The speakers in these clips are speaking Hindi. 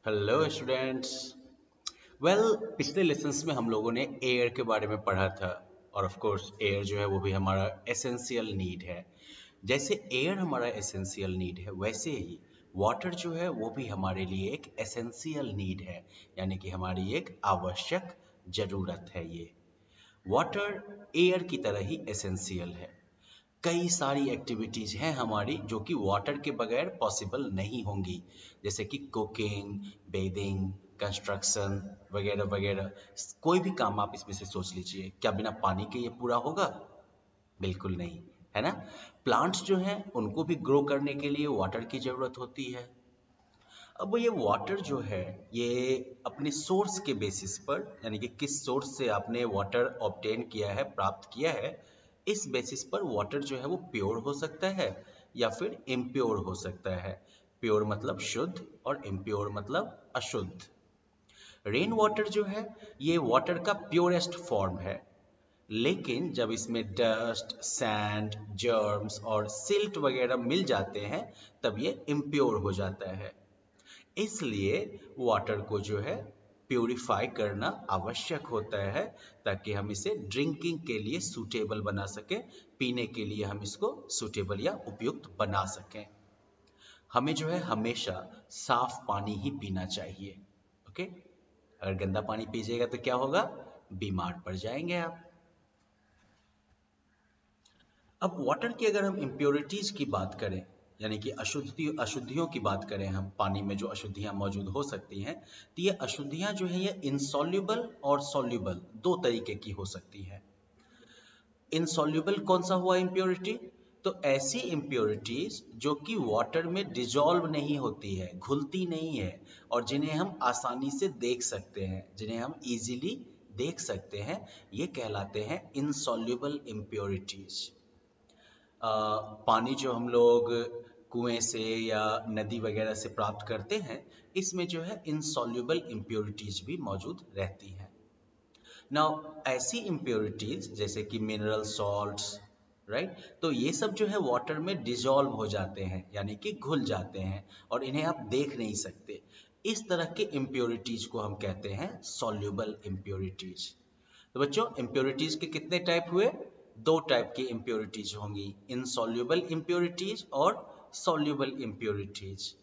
Hello students. पिछले लेसन्स में हम लोगों ने एयर के बारे में पढ़ा था। और ऑफ कोर्स एयर जो है वो भी हमारा एसेंशियल नीड है। जैसे एयर हमारा एसेंशियल नीड है, वैसे ही वाटर जो है वो भी हमारे लिए एक एसेंशियल नीड है, यानी कि हमारी एक आवश्यक ज़रूरत है। ये वाटर एयर की तरह ही एसेंशियल है। कई सारी एक्टिविटीज हैं हमारी जो कि वाटर के बगैर पॉसिबल नहीं होंगी, जैसे कि कुकिंग, बेदिंग, कंस्ट्रक्शन वगैरह वगैरह। कोई भी काम आप इसमें से सोच लीजिए, क्या बिना पानी के ये पूरा होगा? बिल्कुल नहीं, है ना। प्लांट्स जो हैं उनको भी ग्रो करने के लिए वाटर की जरूरत होती है। अब ये वाटर जो है ये अपने सोर्स के बेसिस पर, यानी कि किस सोर्स से आपने वाटर ऑब्टेन किया है, प्राप्त किया है, इस बेसिस पर वाटर जो है वो प्योर हो सकता है या फिर इम्प्योर हो सकता है। प्योर मतलब शुद्ध और इम्प्योर मतलब अशुद्ध। रेन वाटर जो है ये वाटर का प्योरेस्ट फॉर्म है, लेकिन जब इसमें डस्ट, सैंड, जर्म्स और सिल्ट वगैरह मिल जाते हैं तब ये इम्प्योर हो जाता है। इसलिए वाटर को जो है प्यूरिफाई करना आवश्यक होता है, ताकि हम इसे ड्रिंकिंग के लिए सूटेबल बना सकें, पीने के लिए हम इसको सूटेबल या उपयुक्त बना सकें। हमें जो है हमेशा साफ पानी ही पीना चाहिए। ओके, अगर गंदा पानी पीजिएगा तो क्या होगा? बीमार पड़ जाएंगे आप। अब वाटर की अगर हम इम्प्योरिटीज की बात करें, यानी कि अशुद्धियों की बात करें, हम पानी में जो अशुद्धियां मौजूद हो सकती हैं, तो ये अशुद्धियां जो है ये इनसॉल्युबल और सॉल्युबल दो तरीके की हो सकती है। इनसॉल्युबल कौन सा हुआ इम्प्योरिटी? तो ऐसी इम्प्योरिटीज जो कि वाटर में डिजॉल्व नहीं होती है, घुलती नहीं है, और जिन्हें हम आसानी से देख सकते हैं, जिन्हें हम इजीली देख सकते हैं, ये कहलाते हैं इनसॉल्युबल इम्प्योरिटीज। पानी जो हम लोग कुएं से या नदी वगैरह से प्राप्त करते हैं, इसमें जो है इनसॉल्युबल इम्प्योरिटीज भी मौजूद रहती हैं। नाउ ऐसी इम्प्योरिटीज जैसे कि मिनरल सॉल्ट्स, राइट, तो ये सब जो है वाटर में डिजॉल्व हो जाते हैं, यानी कि घुल जाते हैं, और इन्हें आप देख नहीं सकते। इस तरह के इम्प्योरिटीज को हम कहते हैं सॉल्युबल इम्प्योरिटीज। तो बच्चों, इम्प्योरिटीज के कितने टाइप हुए? दो टाइप की इम्प्योरिटीज होंगी, इनसॉल्युबल इम्प्योरिटीज और सॉल्युबल इम्प्योरिटीज,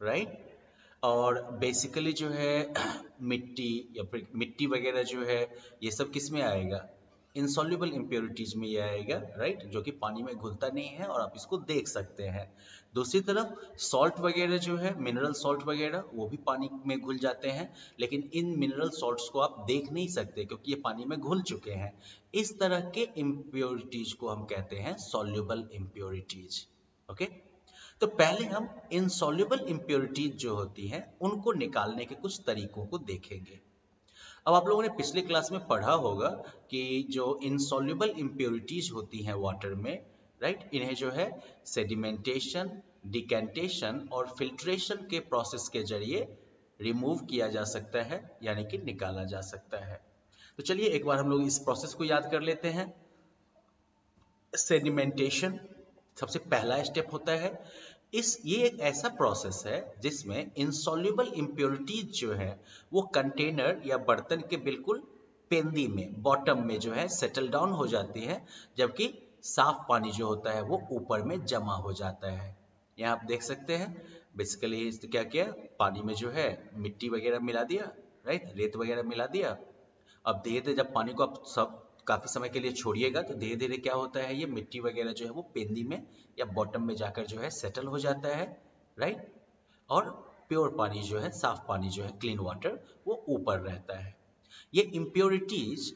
राइट। और बेसिकली जो है मिट्टी या फिर मिट्टी वगैरह जो है, ये सब किस में आएगा? इनसॉल्युबल इम्प्योरिटीज में ये आएगा, राइट, जो कि पानी में घुलता नहीं है और आप इसको देख सकते हैं। दूसरी तरफ सॉल्ट वगैरह जो है, मिनरल सॉल्ट वगैरह, वो भी पानी में घुल जाते हैं, लेकिन इन मिनरल सॉल्ट्स को आप देख नहीं सकते क्योंकि ये पानी में घुल चुके हैं। इस तरह के इम्प्योरिटीज को हम कहते हैं सॉल्युबल इम्प्योरिटीज। ओके, तो पहले हम इनसॉल्युबल इम्प्योरिटीज जो होती हैं उनको निकालने के कुछ तरीकों को देखेंगे। अब आप लोगों ने पिछले क्लास में पढ़ा होगा कि जो इनसॉल्युबल इम्प्योरिटीज होती हैं वाटर में, राइट, इन्हें जो है सेडिमेंटेशन, डिकेंटेशन और फिल्ट्रेशन के प्रोसेस के जरिए रिमूव किया जा सकता है, यानी कि निकाला जा सकता है। तो चलिए एक बार हम लोग इस प्रोसेस को याद कर लेते हैं। सेडिमेंटेशन सबसे पहला स्टेप होता है। ये एक ऐसा प्रोसेस है जिसमें इनसॉल्युबल इम्प्योरिटीज जो है वो कंटेनर या बर्तन के बिल्कुल पेंदी में, बॉटम में जो है सेटल डाउन हो जाती है, जबकि साफ पानी जो होता है वो ऊपर में जमा हो जाता है। यहाँ आप देख सकते हैं, बेसिकली क्या किया, पानी में जो है मिट्टी वगैरह मिला दिया, राइट, रेत वगैरह मिला दिया। अब धीरे धीरे जब पानी को आप सब काफी समय के लिए छोड़िएगा तो धीरे धीरे क्या होता है, ये मिट्टी वगैरह जो है वो पेंदी में या बॉटम में जाकर जो है सेटल हो जाता है, राइट। और प्योर पानी जो है, साफ पानी जो है, क्लीन वाटर, वो ऊपर रहता है। ये इम्प्योरिटीज,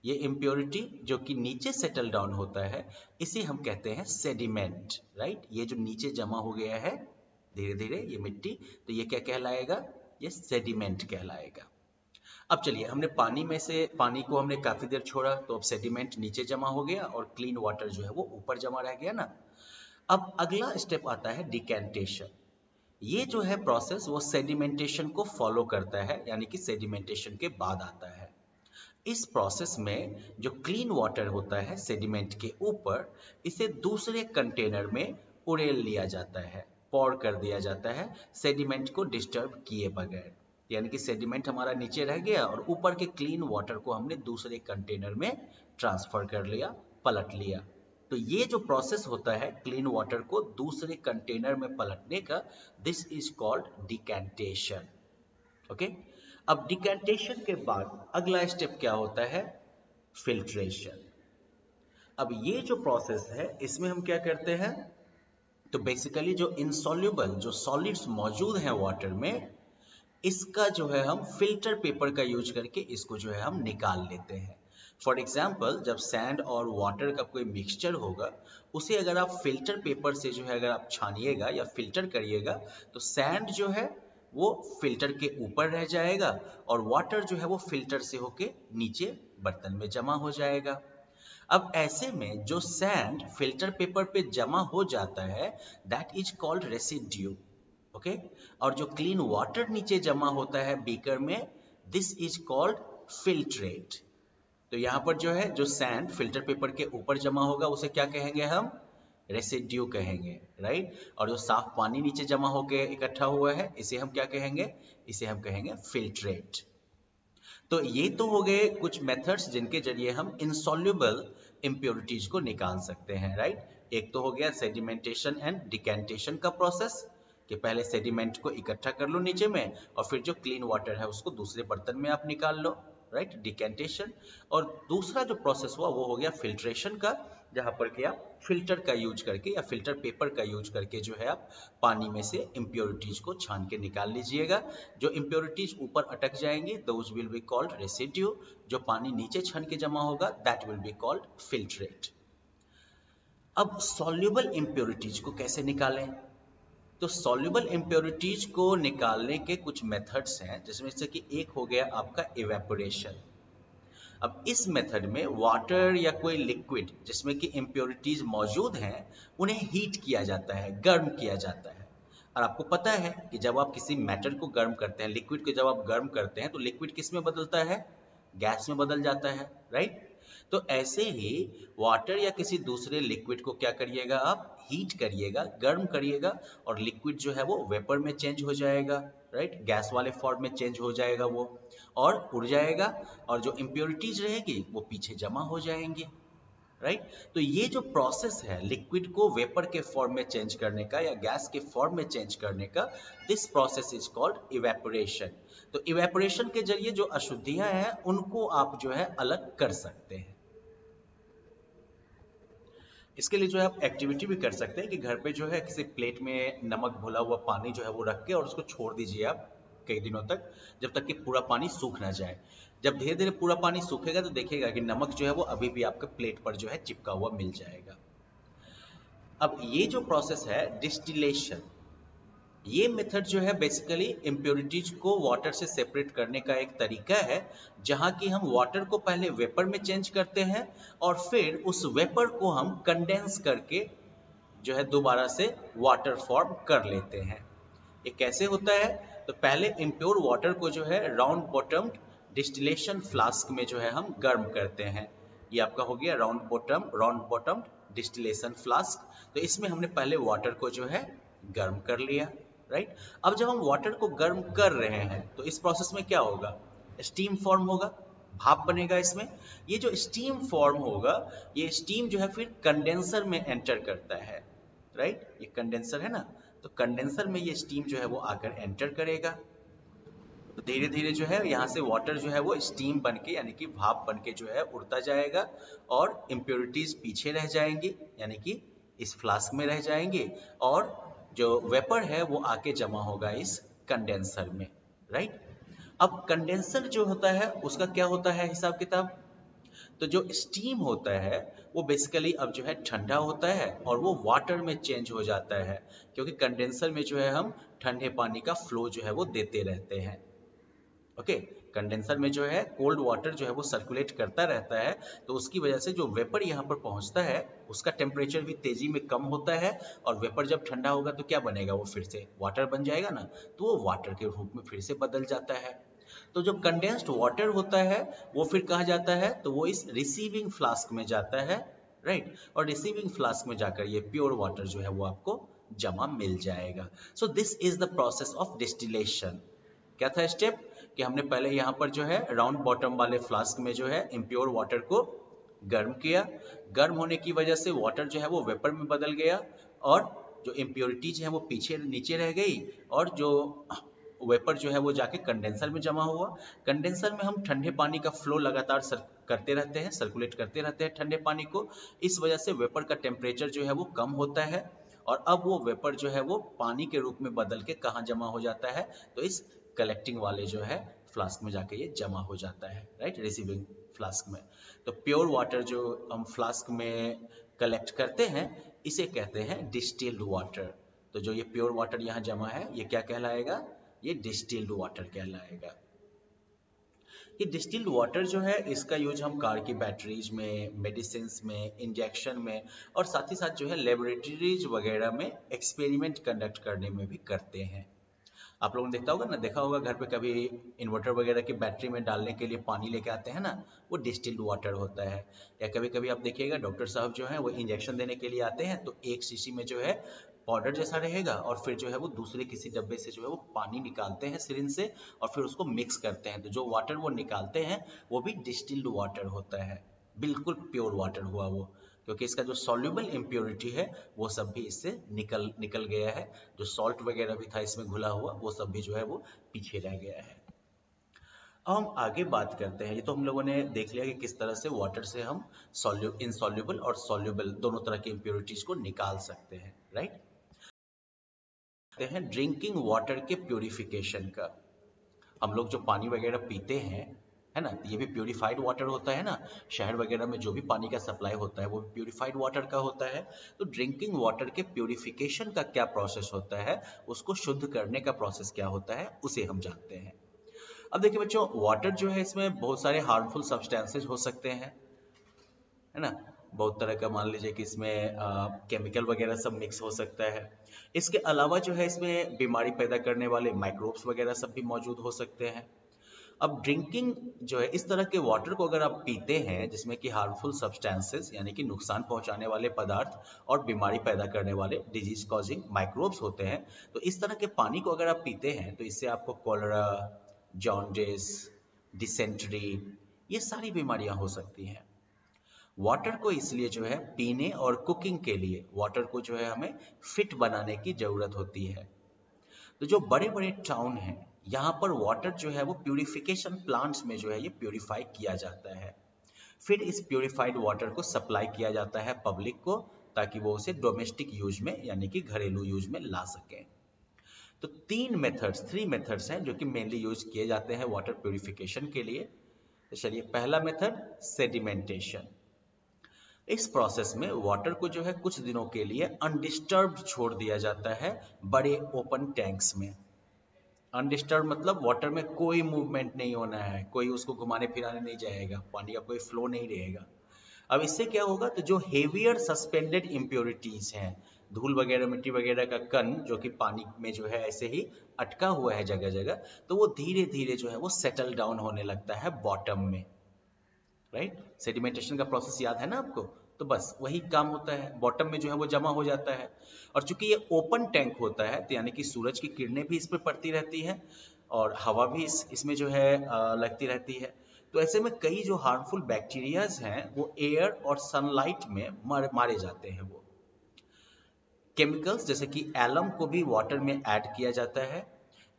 ये इम्प्योरिटी जो कि नीचे सेटल डाउन होता है, इसे हम कहते हैं सेडिमेंट, राइट। ये जो नीचे जमा हो गया है धीरे धीरे ये मिट्टी, तो ये क्या कहलाएगा? ये सेडिमेंट कहलाएगा। अब चलिए, हमने पानी में से पानी को हमने काफी देर छोड़ा तो अब सेडिमेंट नीचे जमा हो गया और क्लीन वाटर जो है वो ऊपर जमा रह गया ना। अब अगला स्टेप आता है डिकेंटेशन। ये जो है प्रोसेस वो सेडिमेंटेशन को फॉलो करता है, यानी कि सेडिमेंटेशन के बाद आता है। इस प्रोसेस में जो क्लीन वाटर होता है सेडिमेंट के ऊपर, इसे दूसरे कंटेनर में उड़ेल लिया जाता है। पॉर कर दिया जाता है सेडिमेंट को डिस्टर्ब किए बगैर। यानी कि सेडिमेंट हमारा नीचे रह गया और ऊपर के क्लीन वाटर को हमने दूसरे कंटेनर में ट्रांसफर कर लिया, पलट लिया। तो ये जो प्रोसेस होता है क्लीन वाटर को दूसरे कंटेनर में पलटने का, this is called decantation. Okay, अब डिकैंटेशन के बाद अगला स्टेप क्या होता है? फिल्ट्रेशन। अब ये जो प्रोसेस है इसमें हम क्या करते हैं, तो बेसिकली जो इनसॉल्युबल जो सॉलिड्स मौजूद हैं वाटर में, इसका जो है हम फिल्टर पेपर का यूज करके इसको जो है हम निकाल लेते हैं। फॉर एग्जाम्पल, जब सैंड और वाटर का कोई मिक्सचर होगा, उसे अगर आप फिल्टर पेपर से जो है अगर आप छानिएगा या फिल्टर करिएगा, तो सैंड जो है वो फिल्टर के ऊपर रह जाएगा और वाटर जो है वो फिल्टर से होके नीचे बर्तन में जमा हो जाएगा। अब ऐसे में जो सैंड फिल्टर पेपर पे जमा हो जाता है, that is called residue. Okay, और जो क्लीन वाटर नीचे जमा होता है बीकर में, दिस इज कॉल्ड फिल्ट्रेट। तो यहां पर जो है जो सैंड फिल्टर पेपर के ऊपर जमा होगा उसे क्या कहेंगे हम? रेसिड्यू कहेंगे, राइट। और जो साफ पानी नीचे जमा होके इकट्ठा हुआ है, इसे हम क्या कहेंगे? इसे हम कहेंगे फिल्ट्रेट। तो ये तो हो गए कुछ मेथड्स जिनके जरिए हम इनसॉल्युबल इंप्योरिटीज को निकाल सकते हैं, राइट। एक तो हो गया सेडिमेंटेशन एंड डिकैंटेशन का प्रोसेस, कि पहले सेडिमेंट को इकट्ठा कर लो नीचे में और फिर जो क्लीन वाटर है उसको दूसरे बर्तन में आप निकाल लो, राइट, डिकैंटेशन। और दूसरा जो प्रोसेस हुआ वो हो गया फिल्ट्रेशन का, जहां पर कि आप फिल्टर का यूज करके या फिल्टर पेपर का यूज करके जो है आप पानी में से इम्प्योरिटीज को छान के निकाल लीजिएगा। जो इम्प्योरिटीज ऊपर अटक जाएंगे those will be called residue, जो पानी नीचे छन के जमा होगा that will be called filtrate. अब सॉल्युबल इम्प्योरिटीज को कैसे निकालें? तो सॉल्युबल इम्प्योरिटीज को निकालने के कुछ मेथड्स हैं, जिसमें से कि एक हो गया आपका इवेपोरेशन। अब इस मेथड में वाटर या कोई लिक्विड जिसमें कि इम्प्योरिटीज मौजूद हैं, उन्हें हीट किया जाता है, गर्म किया जाता है। और आपको पता है कि जब आप किसी मैटर को गर्म करते हैं, लिक्विड को जब आप गर्म करते हैं, तो लिक्विड किस में बदलता है? गैस में बदल जाता है, राइट। तो ऐसे ही वाटर या किसी दूसरे लिक्विड को क्या करिएगा आप? हीट करिएगा, गर्म करिएगा, और लिक्विड जो है वो वेपर में चेंज हो जाएगा, राइट, गैस वाले फॉर्म में चेंज हो जाएगा वो, और उड़ जाएगा, और जो इम्प्योरिटीज रहेगी वो पीछे जमा हो जाएंगी, राइट। तो ये जो प्रोसेस है लिक्विड को वेपर के फॉर्म में चेंज करने का या गैस के फॉर्म में चेंज करने का, this process is called evaporation. तो इवेपोरेशन के जरिए जो अशुद्धियां हैं उनको आप जो है अलग कर सकते हैं। इसके लिए जो है आप एक्टिविटी भी कर सकते हैं कि घर पे जो है किसी प्लेट में नमक घुला हुआ पानी जो है वो रख के और उसको छोड़ दीजिए आप कई दिनों तक, जब तक कि पूरा पानी सूख ना जाए। जब धीरे धीरे पूरा पानी सूखेगा तो देखिएगा कि नमक जो है वो अभी भी आपके प्लेट पर जो है चिपका हुआ मिल जाएगा। अब ये जो प्रोसेस है डिस्टिलेशन, ये मेथड जो है बेसिकली इम्प्योरिटीज को वाटर से सेपरेट करने का एक तरीका है, जहां कि हम वाटर को पहले वेपर में चेंज करते हैं और फिर उस वेपर को हम कंडेंस करके जो है दोबारा से वाटर फॉर्म कर लेते हैं। ये कैसे होता है? तो पहले इम्प्योर वाटर को जो है राउंड बॉटम्ड डिस्टिलेशन फ्लास्क में जो है हम गर्म करते हैं। ये आपका हो गया राउंड बॉटम्ड डिस्टिलेशन फ्लास्क। तो इसमें हमने पहले वाटर को जो है गर्म कर लिया, राइट। अब जब हम वाटर को गर्म कर रहे हैं तो इस प्रोसेस में क्या होगा? स्टीम फॉर्म होगा, भाप बनेगा इसमें। ये जो स्टीम फॉर्म होगा, ये स्टीम जो है फिर कंडेंसर में एंटर करता है, राइट। ये कंडेंसर है ना, तो कंडेंसर में ये स्टीम जो है वो आकर एंटर करेगा। तो धीरे धीरे जो है यहाँ से वाटर जो है वो स्टीम बन के यानी कि भाप बन के जो है उड़ता जाएगा और इम्प्योरिटीज पीछे रह जाएंगी, यानी कि इस फ्लास्क में रह जाएंगे, और जो वेपर है वो आके जमा होगा इस कंडेंसर में, राइट। अब कंडेंसर जो होता है उसका क्या होता है हिसाब किताब? तो जो स्टीम होता है वो बेसिकली अब जो है ठंडा होता है और वो वाटर में चेंज हो जाता है, क्योंकि कंडेंसर में जो है हम ठंडे पानी का फ्लो जो है वो देते रहते हैं। ओके, कंडेंसर में जो है कोल्ड वाटर जो है वो सर्कुलेट करता रहता है, तो उसकी वजह से जो वेपर यहाँ पर पहुंचता है उसका टेम्परेचर भी तेजी में कम होता है, और वेपर जब ठंडा होगा तो क्या बनेगा? वो फिर से वाटर बन जाएगा ना, तो वो वाटर के रूप में फिर से बदल जाता है। तो जो कंडेंस्ड वाटर होता है वो फिर कहाँ जाता है? तो वो इस रिसीविंग फ्लास्क में जाता है, राइट। और रिसीविंग फ्लास्क में जाकर ये प्योर वाटर जो है वो आपको जमा मिल जाएगा। So this is the process of distillation. क्या था स्टेप कि हमने पहले यहाँ पर जो है राउंड बॉटम वाले फ्लास्क में जो है इम्प्योर वाटर को गर्म किया। गर्म होने की वजह से वाटर जो है वो वेपर में बदल गया और जो इम्प्योरिटीज है वो पीछे नीचे रह गई और जो वेपर जो है वो जाके कंडेंसर में जमा हुआ। कंडेंसर में हम ठंडे पानी का फ्लो लगातार करते रहते हैं, सर्कुलेट करते रहते हैं ठंडे पानी को। इस वजह से वेपर का टेम्परेचर जो है वो कम होता है और अब वो वेपर जो है वो पानी के रूप में बदल के कहाँ जमा हो जाता है, तो इस कलेक्टिंग वाले जो है फ्लास्क में जाके ये जमा हो जाता है, राइट, रिसीविंग फ्लास्क में। तो प्योर वाटर जो हम फ्लास्क में कलेक्ट करते हैं इसे कहते हैं डिस्टिल्ड वाटर। तो जो ये प्योर वाटर यहाँ जमा है ये क्या कहलाएगा, ये डिस्टिल्ड वाटर कहलाएगा। ये डिस्टिल्ड वाटर जो है इसका यूज हम कार की बैटरीज में, मेडिसिन में, इंजेक्शन में और साथ ही साथ जो है लेबोरेटरीज वगैरह में एक्सपेरिमेंट कंडक्ट करने में भी करते हैं। आप लोगों ने देखा होगा घर पे कभी इन्वर्टर वगैरह की बैटरी में डालने के लिए पानी लेके आते हैं ना, वो डिस्टिल्ड वाटर होता है। या कभी कभी आप देखिएगा डॉक्टर साहब जो है वो इंजेक्शन देने के लिए आते हैं तो एक शीशी में जो है पाउडर जैसा रहेगा और फिर जो है वो दूसरे किसी डब्बे से जो है वो पानी निकालते हैं सिरिंज से और फिर उसको मिक्स करते हैं। तो जो वाटर वो निकालते हैं वो भी डिस्टिल्ड वाटर होता है, बिल्कुल प्योर वाटर हुआ वो, क्योंकि इसका जो सॉल्युबल इम्प्योरिटी है वो सब भी इससे निकल गया है। जो सॉल्ट वगैरह भी था इसमें घुला हुआ वो सब भी जो है वो पीछे रह गया है। अब हम आगे बात करते हैं। ये तो हम लोगों ने देख लिया कि किस तरह से वाटर से हम इनसॉल्युबल और सॉल्युबल दोनों तरह की इम्प्योरिटीज को निकाल सकते हैं, राइट। हैं ड्रिंकिंग वाटर के प्योरिफिकेशन का। हम लोग जो पानी वगैरह पीते हैं, है ना, ये भी प्योरीफाइड वाटर होता है ना। शहर वगैरह में जो भी पानी का सप्लाई होता है वो प्योरीफाइड वाटर का होता है। तो ड्रिंकिंग वाटर के प्योरीफिकेशन का क्या प्रोसेस होता है, उसको शुद्ध करने का प्रोसेस क्या होता है, उसे हम जानते हैं। अब देखिए बच्चों, वाटर जो है इसमें बहुत सारे हार्मफुल सब्सटेंसेस हो सकते हैं, है ना। बहुत तरह का मान लीजिए कि इसमें केमिकल वगैरह सब मिक्स हो सकता है। इसके अलावा जो है इसमें बीमारी पैदा करने वाले माइक्रोब्स वगैरह सब भी मौजूद हो सकते हैं। अब ड्रिंकिंग जो है इस तरह के वाटर को अगर आप पीते हैं जिसमें कि हार्मफुल सब्सटेंसेस यानी कि नुकसान पहुंचाने वाले पदार्थ और बीमारी पैदा करने वाले डिजीज कॉजिंग माइक्रोब्स होते हैं, तो इस तरह के पानी को अगर आप पीते हैं तो इससे आपको कॉलरा, जॉन्डिस, डिसेंट्री, ये सारी बीमारियां हो सकती हैं। वाटर को इसलिए जो है पीने और कुकिंग के लिए वाटर को जो है हमें फिट बनाने की जरूरत होती है। तो जो बड़े बड़े टाउन हैं यहाँ पर वाटर जो है वो प्यूरिफिकेशन प्लांट्स में जो है ये प्यूरिफाई किया जाता है। फिर इस प्यूरिफाइड वाटर को सप्लाई किया जाता है पब्लिक को ताकि वो उसे डोमेस्टिक यूज में यानी कि घरेलू यूज में ला सकें। तो थ्री मेथड्स हैं जो कि मेनली यूज किए जाते हैं वाटर प्यूरिफिकेशन के लिए। तो चलिए, पहला मेथड सेडिमेंटेशन। इस प्रोसेस में वाटर को जो है कुछ दिनों के लिए अनडिस्टर्ब्ड छोड़ दिया जाता है बड़े ओपन टैंक्स में। अनडिस्टर्ब मतलब वाटर में कोई मूवमेंट नहीं होना है, कोई उसको घुमाने फिराने नहीं जाएगा, पानी का कोई फ्लो नहीं रहेगा। अब इससे क्या होगा, तो जो हेवियर सस्पेंडेड इम्प्योरिटीज हैं, धूल वगैरह, मिट्टी वगैरह का कण जो कि पानी में जो है ऐसे ही अटका हुआ है जगह जगह, तो वो धीरे धीरे जो है वो सेटल डाउन होने लगता है बॉटम में, राइट। सेडिमेंटेशन का प्रोसेस याद है ना आपको, तो बस वही काम होता है, बॉटम में जो है वो जमा हो जाता है। और चूंकि ये ओपन टैंक होता है तो यानी कि सूरज की किरणें भी इस पर पड़ती रहती है और हवा भी इसमें जो है लगती रहती है। तो ऐसे में कई जो हार्मफुल बैक्टीरियाज हैं वो एयर और सनलाइट में मारे जाते हैं। वो केमिकल्स जैसे कि एलम को भी वाटर में ऐड किया जाता है।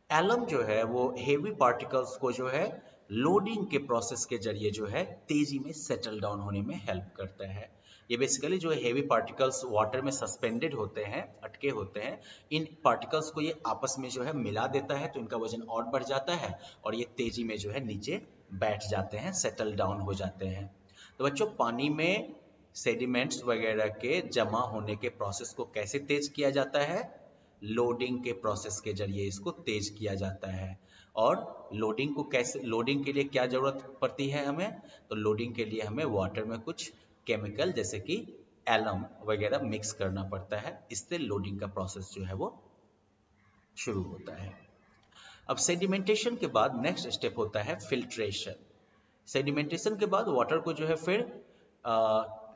एलम जो है वो हेवी पार्टिकल्स को जो है लोडिंग के प्रोसेस के जरिए जो है तेजी में सेटल डाउन होने में हेल्प करता है। ये बेसिकली जो हेवी पार्टिकल्स वाटर में सस्पेंडेड होते हैं, अटके होते हैं, इन पार्टिकल्स को ये आपस में जो है मिला देता है तो इनका वजन और बढ़ जाता है और ये तेजी में जो है नीचे बैठ जाते हैं, सेटल डाउन हो जाते हैं। तो बच्चों, पानी में सेडिमेंट्स वगैरह के जमा होने के प्रोसेस को कैसे तेज किया जाता है? लोडिंग के प्रोसेस के जरिए इसको तेज किया जाता है। और लोडिंग के लिए क्या जरूरत पड़ती है हमें? तो लोडिंग के लिए हमें वाटर में कुछ केमिकल जैसे कि एलम वगैरह मिक्स करना पड़ता है, इससे लोडिंग का प्रोसेस जो है वो शुरू होता है। अब सेडिमेंटेशन के बाद नेक्स्ट स्टेप होता है फिल्ट्रेशन। सेडिमेंटेशन के बाद वाटर को जो है फिर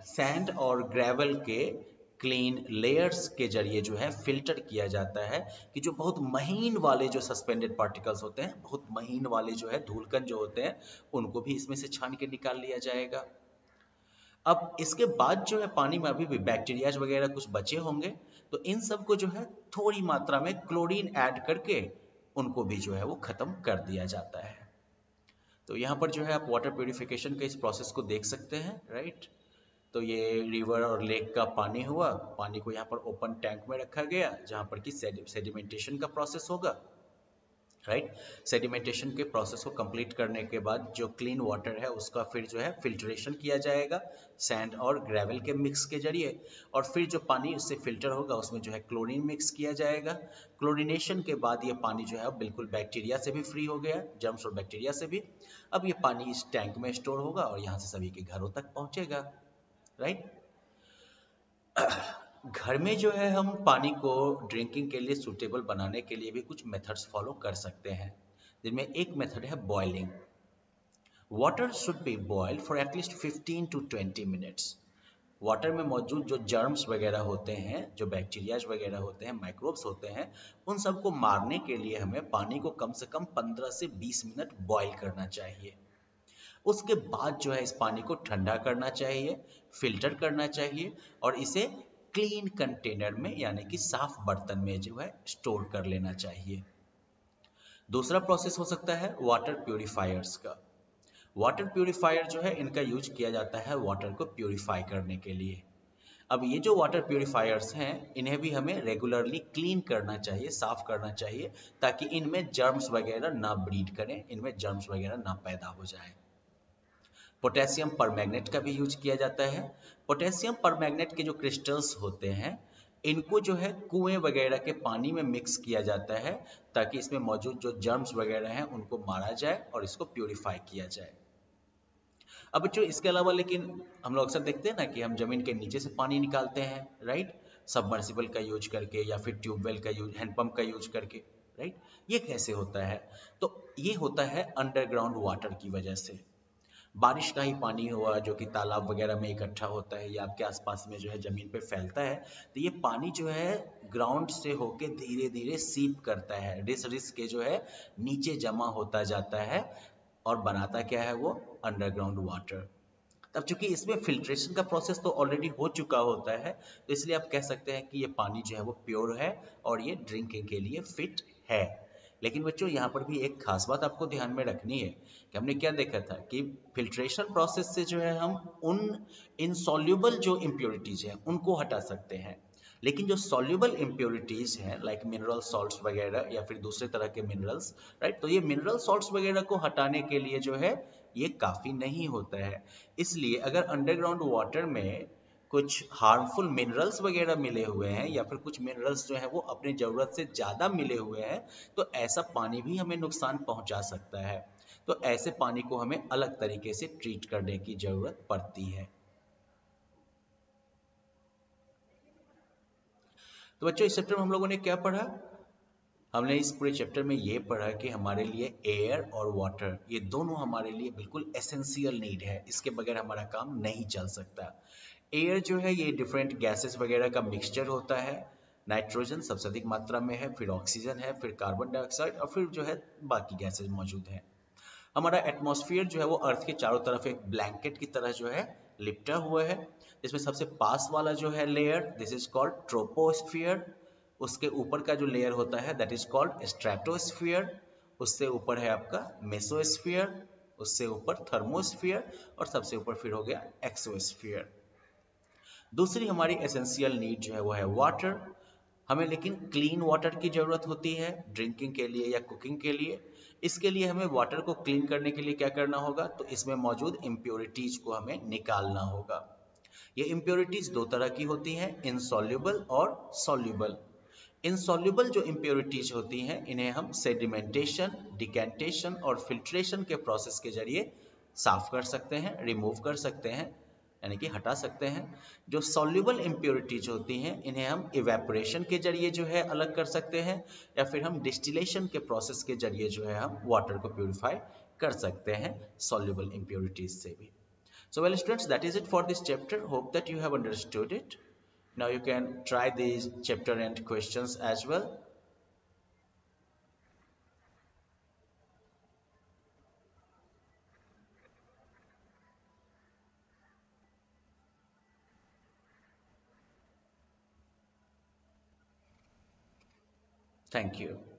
सैंड और ग्रेवल के क्लीन लेयर्स के जरिए जो है फिल्टर किया जाता है कि जो बहुत महीन वाले जो सस्पेंडेड पार्टिकल्स होते हैं, बहुत महीन वाले जो है धूलकण जो होते हैं, उनको भी इसमें से छान के निकाल लिया जाएगा। अब इसके बाद जो है पानी में अभी भी बैक्टीरियाज वगैरह कुछ बचे होंगे, तो इन सब को जो है थोड़ी मात्रा में क्लोरीन ऐड करके उनको भी जो है वो खत्म कर दिया जाता है। तो यहाँ पर जो है आप वाटर प्यूरिफिकेशन के इस प्रोसेस को देख सकते हैं, राइट। तो ये रिवर और लेक का पानी हुआ, पानी को यहाँ पर ओपन टैंक में रखा गया जहाँ पर कि सेडिमेंटेशन का प्रोसेस होगा, राइट। सेडिमेंटेशन के प्रोसेस को कंप्लीट करने के बाद जो क्लीन वाटर है उसका फिर जो है फिल्ट्रेशन किया जाएगा सैंड और ग्रेवल के मिक्स के जरिए, और फिर जो पानी उससे फिल्टर होगा उसमें जो है क्लोरीन मिक्स किया जाएगा। क्लोरीनेशन के बाद ये पानी जो है बिल्कुल बैक्टीरिया से भी फ्री हो गया, जर्म्स और बैक्टीरिया से भी। अब ये पानी इस टैंक में स्टोर होगा और यहाँ से सभी के घरों तक पहुंचेगा, राइट। घर में जो है हम पानी को ड्रिंकिंग के लिए सूटेबल बनाने के लिए भी कुछ मेथड्स फॉलो कर सकते हैं, जिनमें एक मेथड है boiling. Water should be boiled for at least 15 to 20 minutes. Water में मौजूद जो जर्म्स वगैरह होते हैं, जो बैक्टीरियाज वगैरह होते हैं, माइक्रोब्स होते हैं, उन सबको मारने के लिए हमें पानी को कम से कम 15 से 20 मिनट बॉईल करना चाहिए। उसके बाद जो है इस पानी को ठंडा करना चाहिए, फिल्टर करना चाहिए और इसे क्लीन कंटेनर में यानी कि साफ बर्तन में जो है स्टोर कर लेना चाहिए। दूसरा प्रोसेस हो सकता है वाटर प्यूरिफायर्स का। वाटर प्यूरिफायर जो है इनका यूज किया जाता है वाटर को प्यूरिफाई करने के लिए। अब ये जो वाटर प्यूरिफायर्स हैं इन्हें भी हमें रेगुलरली क्लीन करना चाहिए, साफ करना चाहिए, ताकि इनमें जर्म्स वगैरह ना ब्रीड करें, इनमें जर्म्स वगैरह ना पैदा हो जाए। पोटेशियम परमैंगनेट का भी यूज किया जाता है। पोटेशियम परमैंगनेट के जो क्रिस्टल्स होते हैं इनको जो है कुएं वगैरह के पानी में मिक्स किया जाता है ताकि इसमें मौजूद जो जर्म्स वगैरह हैं उनको मारा जाए और इसको प्यूरिफाई किया जाए। अब बच्चों इसके अलावा लेकिन हम लोग अक्सर देखते हैं ना कि हम जमीन के नीचे से पानी निकालते हैं, राइट, सबमर्सिबल का यूज करके या फिर ट्यूबवेल का यूज, हैंडपंप का यूज करके, राइट। ये कैसे होता है? तो ये होता है अंडरग्राउंड वाटर की वजह से। बारिश का ही पानी हुआ जो कि तालाब वगैरह में इकट्ठा होता है या आपके आसपास में जो है जमीन पे फैलता है, तो ये पानी जो है ग्राउंड से होके धीरे धीरे सीप करता है, रिस रिस के जो है नीचे जमा होता जाता है और बनाता क्या है वो अंडरग्राउंड वाटर। तब चूंकि इसमें फिल्ट्रेशन का प्रोसेस तो ऑलरेडी हो चुका होता है, तो इसलिए आप कह सकते हैं कि ये पानी जो है वो प्योर है और ये ड्रिंकिंग के लिए फिट है। लेकिन बच्चों यहाँ पर भी एक खास बात आपको ध्यान में रखनी है कि हमने क्या देखा था कि फिल्ट्रेशन प्रोसेस से जो है हम उन इनसॉल्युबल जो इम्प्योरिटीज हैं उनको हटा सकते हैं, लेकिन जो सॉल्युबल इम्प्योरिटीज हैं लाइक मिनरल सॉल्ट्स वगैरह या फिर दूसरे तरह के मिनरल्स, राइट, तो ये मिनरल सॉल्ट्स वगैरह को हटाने के लिए जो है ये काफी नहीं होता है। इसलिए अगर अंडरग्राउंड वाटर में कुछ हार्मफुल मिनरल्स वगैरह मिले हुए हैं या फिर कुछ मिनरल्स जो है वो अपनी जरूरत से ज्यादा मिले हुए हैं, तो ऐसा पानी भी हमें नुकसान पहुंचा सकता है। तो ऐसे पानी को हमें अलग तरीके से ट्रीट करने की जरूरत पड़ती है। तो बच्चों इस चैप्टर में हम लोगों ने क्या पढ़ा? हमने इस पूरे चैप्टर में ये पढ़ा कि हमारे लिए एयर और वाटर ये दोनों हमारे लिए बिल्कुल एसेंशियल नीड है, इसके बगैर हमारा काम नहीं चल सकता। एयर जो है ये डिफरेंट गैसेस वगैरह का मिक्सचर होता है। नाइट्रोजन सबसे अधिक मात्रा में है, फिर ऑक्सीजन है, फिर कार्बन डाइऑक्साइड और फिर जो है बाकी गैसेस मौजूद हैं। हमारा एटमॉस्फेयर जो है वो अर्थ के चारों तरफ एक ब्लैंकेट की तरह जो है लिपटा हुआ है, जिसमें सबसे पास वाला जो है layer this is called troposphere, उसके ऊपर का जो लेयर होता है दैट इज कॉल्ड स्ट्रेटोस्फियर, उससे ऊपर है आपका मेसोस्फियर, उससे ऊपर थर्मोस्फियर और सबसे ऊपर फिर हो गया एक्सोस्फियर। दूसरी हमारी एसेंशियल नीड जो है वो है वाटर। हमें लेकिन क्लीन वाटर की जरूरत होती है ड्रिंकिंग के लिए या कुकिंग के लिए। इसके लिए हमें वाटर को क्लीन करने के लिए क्या करना होगा? तो इसमें मौजूद इम्प्योरिटीज को हमें निकालना होगा। ये इम्प्योरिटीज दो तरह की होती हैं, इनसॉल्युबल और सॉल्युबल। इनसॉल्युबल जो इम्प्योरिटीज होती हैं इन्हें हम सेडिमेंटेशन, डिकेंटेशन और फिल्ट्रेशन के प्रोसेस के जरिए साफ कर सकते हैं, रिमूव कर सकते हैं, यानी कि हटा सकते हैं। जो सॉल्युबल इम्प्योरिटीज होती हैं इन्हें हम इवेपोरेशन के जरिए जो है अलग कर सकते हैं या फिर हम डिस्टिलेशन के प्रोसेस के जरिए जो है हम वाटर को प्यूरिफाई कर सकते हैं सॉल्युबल इम्प्योरिटीज से भी। So well students, that is it for this chapter. Hope that you have understood it. Now you can try these chapter and questions as well. Thank you.